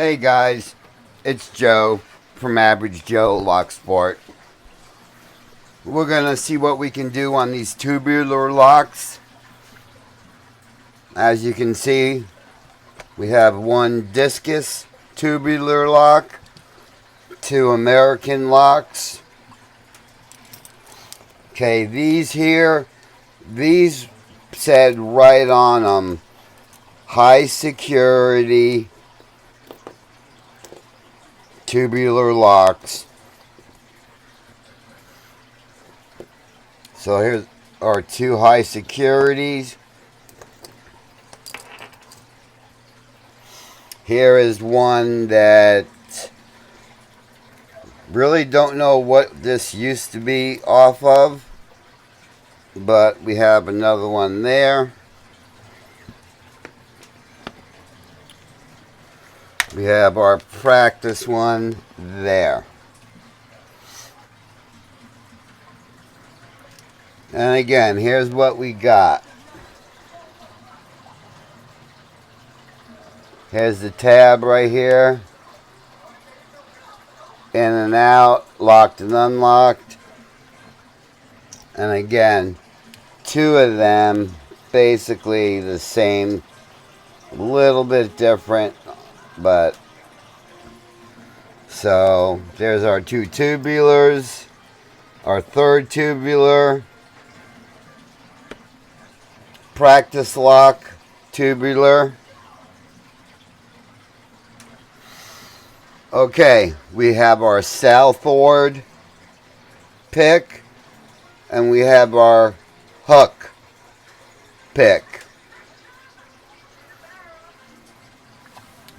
Hey guys, it's Joe from Average Joe Lock Sport. We're gonna see what we can do on these tubular locks. As you can see, we have one discus tubular lock, two American locks. Okay, these here, these said right on them, high security tubular locks. So here's our two high securities. Here is one that really don't know what this used to be off of, but we have another one there. We have our practice one there. And again, here's what we got. Here's the tab right here. In and out, locked and unlocked. And again, two of them basically the same, a little bit different, but so there's our two tubulars, our third tubular, practice lock tubular. Okay, we have our southward pick and we have our hook pick.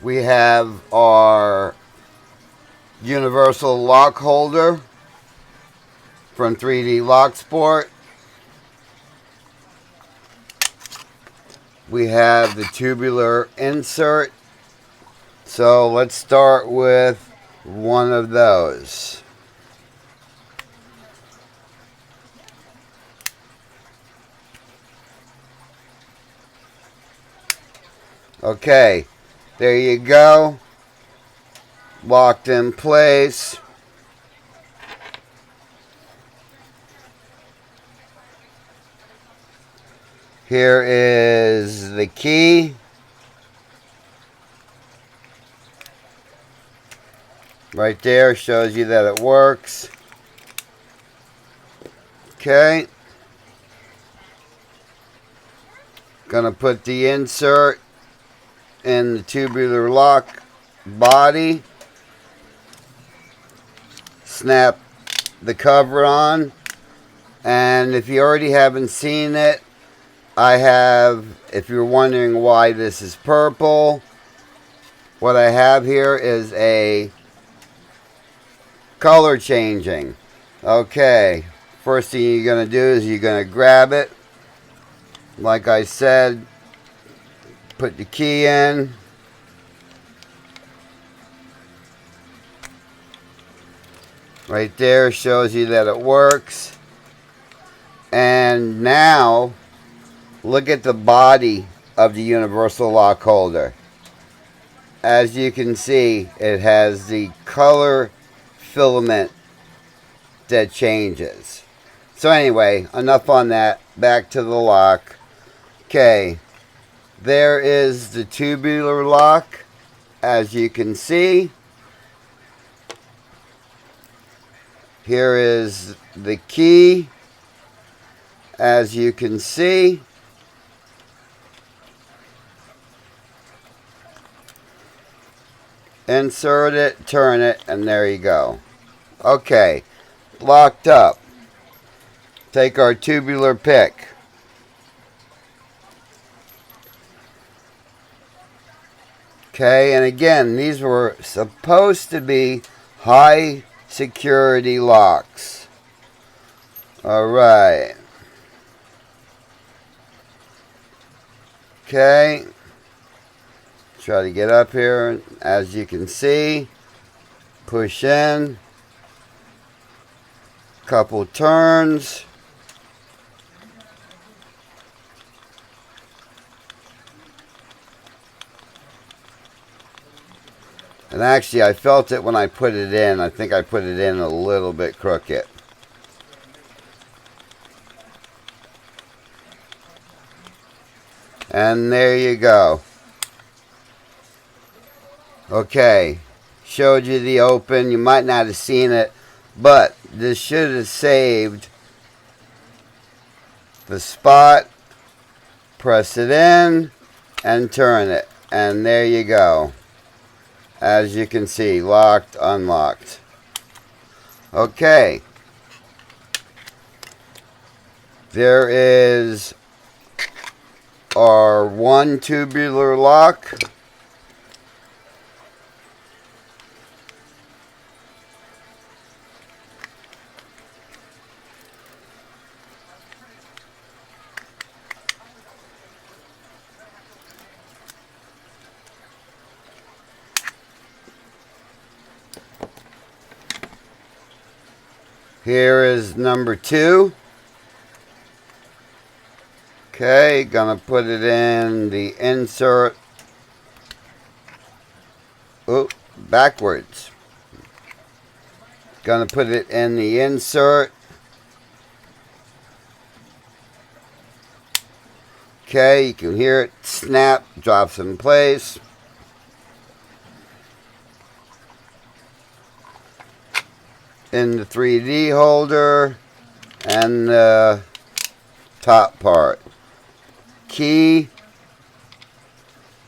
We have our universal lock holder from 3D Lock Sport. We have the tubular insert. So let's start with one of those. Okay, there you go. Locked in place. Here is the key. Right there shows you that it works. Okay. Gonna put the insert in the tubular lock body. Snap the cover on. And if you already haven't seen it, I have, if you're wondering why this is purple, what I have here is a color changing. Okay, first thing you're going to do is you're going to grab it. Like I said, put the key in. Right there shows you that it works. And now, look at the body of the universal lock holder. As you can see, it has the color filament that changes. So anyway, enough on that. Back to the lock. Okay, there is the tubular lock, as you can see. Here is the key, as you can see. Insert it, turn it, and there you go. Okay, locked up. Take our tubular pick. Okay, and again, these were supposed to be high security locks. Alright. Okay. Try to get up here. As you can see, push in. Couple turns. And actually, I felt it when I put it in. I think I put it in a little bit crooked. And there you go. Okay, showed you the open. You might not have seen it, but this should have saved the spot. Press it in and turn it. And there you go. As you can see, locked, unlocked. Okay. There is our one tubular lock. Here is number 2. Okay, gonna put it in the insert. Oh, backwards. Gonna put it in the insert. Okay, you can hear it snap, drops in place. In the 3D holder and the top part. Key,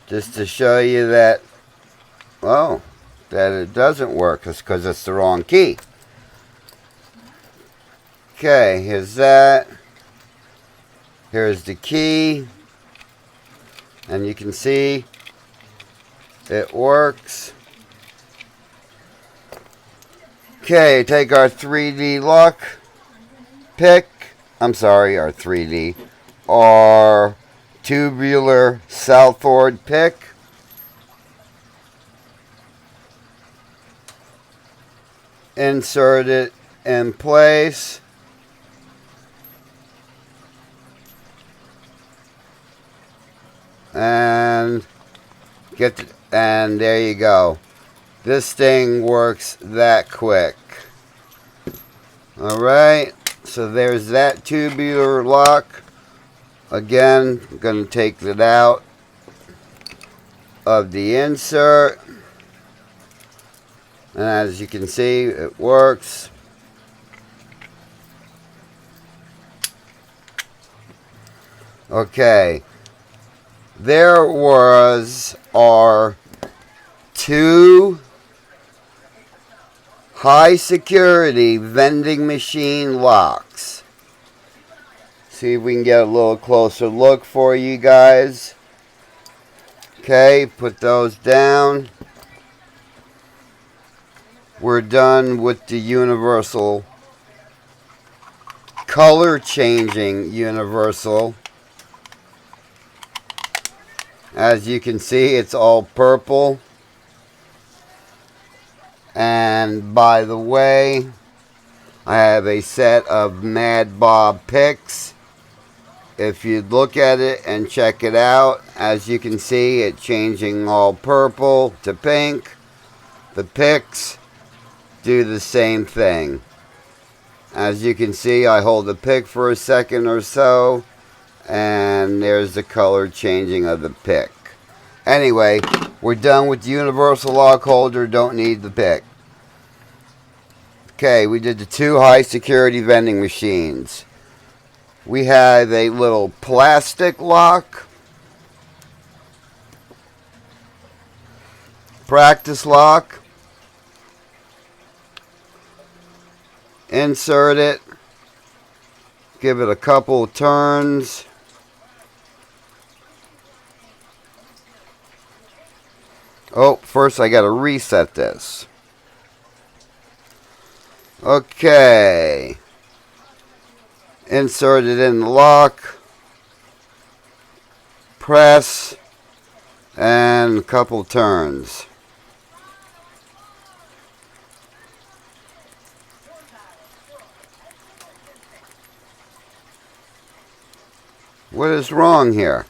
just to show you that, well, that it doesn't work. It's because it's the wrong key. Okay, here's that. Here's the key. And you can see it works. Okay, take our 3D lock pick. I'm sorry, our 3D. Our tubular southward pick. Insert it in place. And and there you go. This thing works that quick. Alright, so there's that tubular lock. Again, I'm going to take it out of the insert. And as you can see, it works. Okay. There was our 2 high security vending machine locks. See if we can get a little closer look for you guys. Okay, put those down. We're done with the universal color changing universal. As you can see, it's all purple. And by the way, I have a set of Mad Bob picks. If you look at it and check it out, as you can see, it's changing all purple to pink. The picks do the same thing. As you can see, I hold the pick for a second or so, and there's the color changing of the pick. Anyway, we're done with the universal lock holder. Don't need the pick. Okay, we did the 2 high security vending machines. We have a little plastic lock. Practice lock. Insert it. Give it a couple of turns. Oh, first I got to reset this. Okay. Insert it in the lock. Press. And a couple turns. What is wrong here?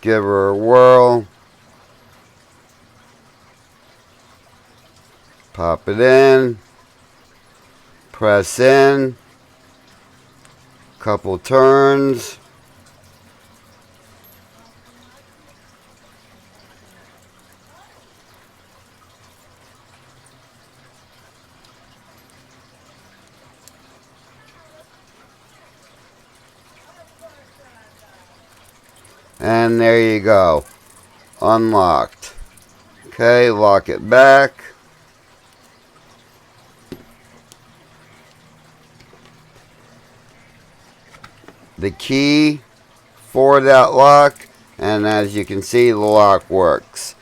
Give her a whirl. Pop it in. Press in. Couple turns. And there you go. Unlocked. Okay, lock it back. The key for that lock, and as you can see, the lock works.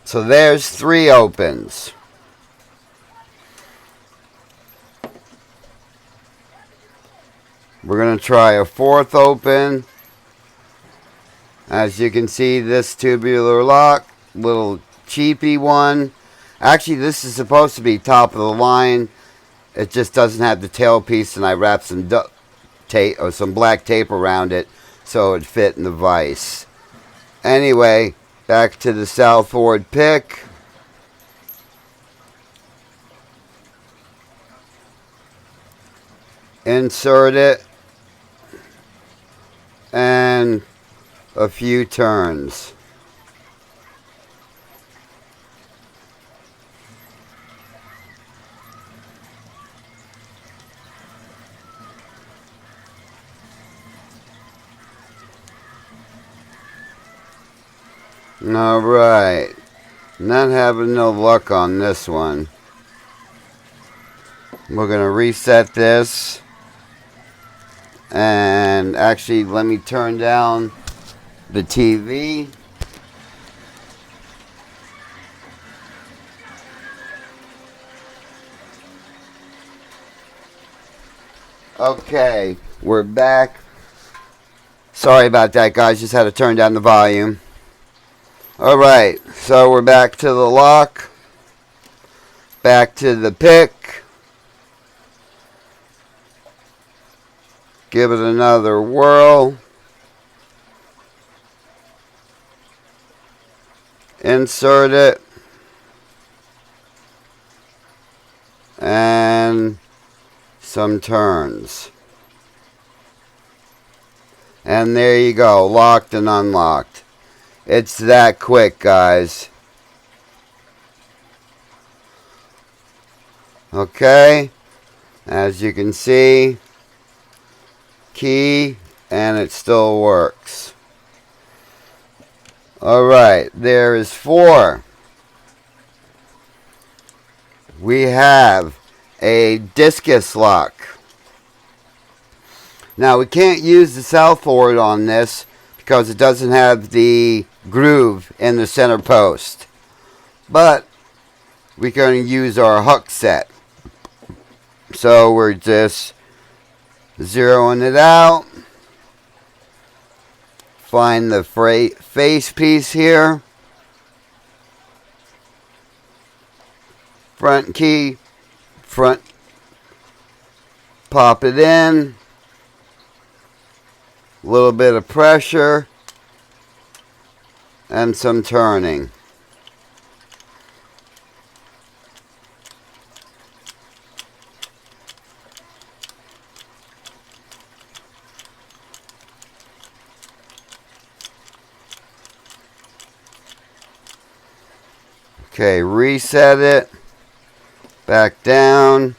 So there's 3 opens. We're going to try a 4th open. As you can see, this tubular lock, little cheapy one. Actually, this is supposed to be top of the line. It just doesn't have the tailpiece, and I wrapped some tape or some black tape around it so it fit in the vise. Anyway, back to the southward pick. Insert it. And a few turns. Alright. Not having no luck on this one. We're going to reset this. And actually, let me turn down the TV. Okay, we're back. Sorry about that, guys. Just had to turn down the volume. Alright, so we're back to the lock. Back to the pick. Give it another whirl. Insert it. And some turns. And there you go, locked and unlocked. It's that quick, guys. Okay, as you can see, key, and it still works. Alright, there is 4. We have a discus lock. Now, we can't use the southward on this because it doesn't have the groove in the center post. But we're going to use our hook set. So we're just zeroing it out. Find the face piece here. Front key. Front. Pop it in. A little bit of pressure. And some turning. Okay, reset it. Back down.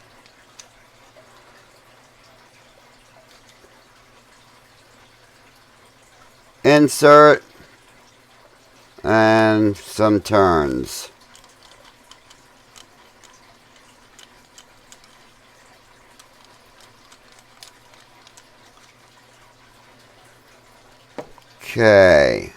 Insert. And some turns. Okay.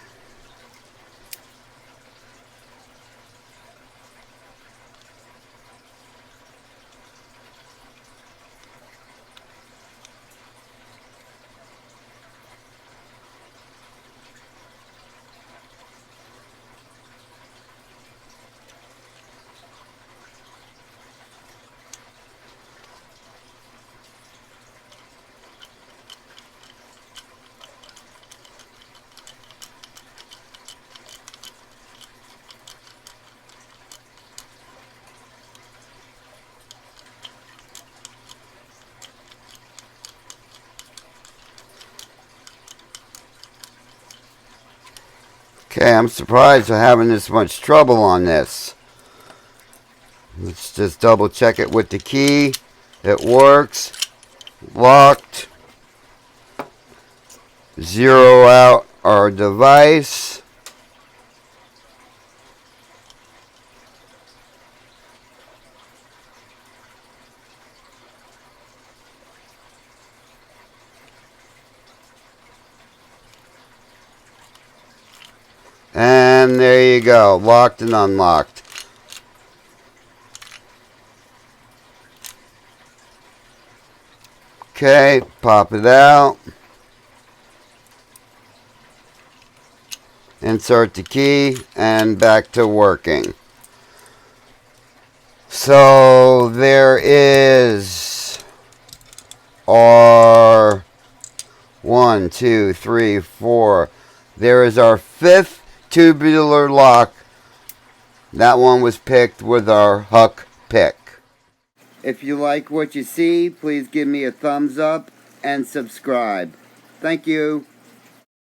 Okay, I'm surprised we're having this much trouble on this. Let's just double check it with the key. It works. Locked. Zero out our device. And there you go, locked and unlocked. Okay, pop it out. Insert the key and back to working. So there is our 1, 2, 3, 4. There is our 5th tubular lock. That one was picked with our Huck pick. If you like what you see, please give me a thumbs up and subscribe. Thank you.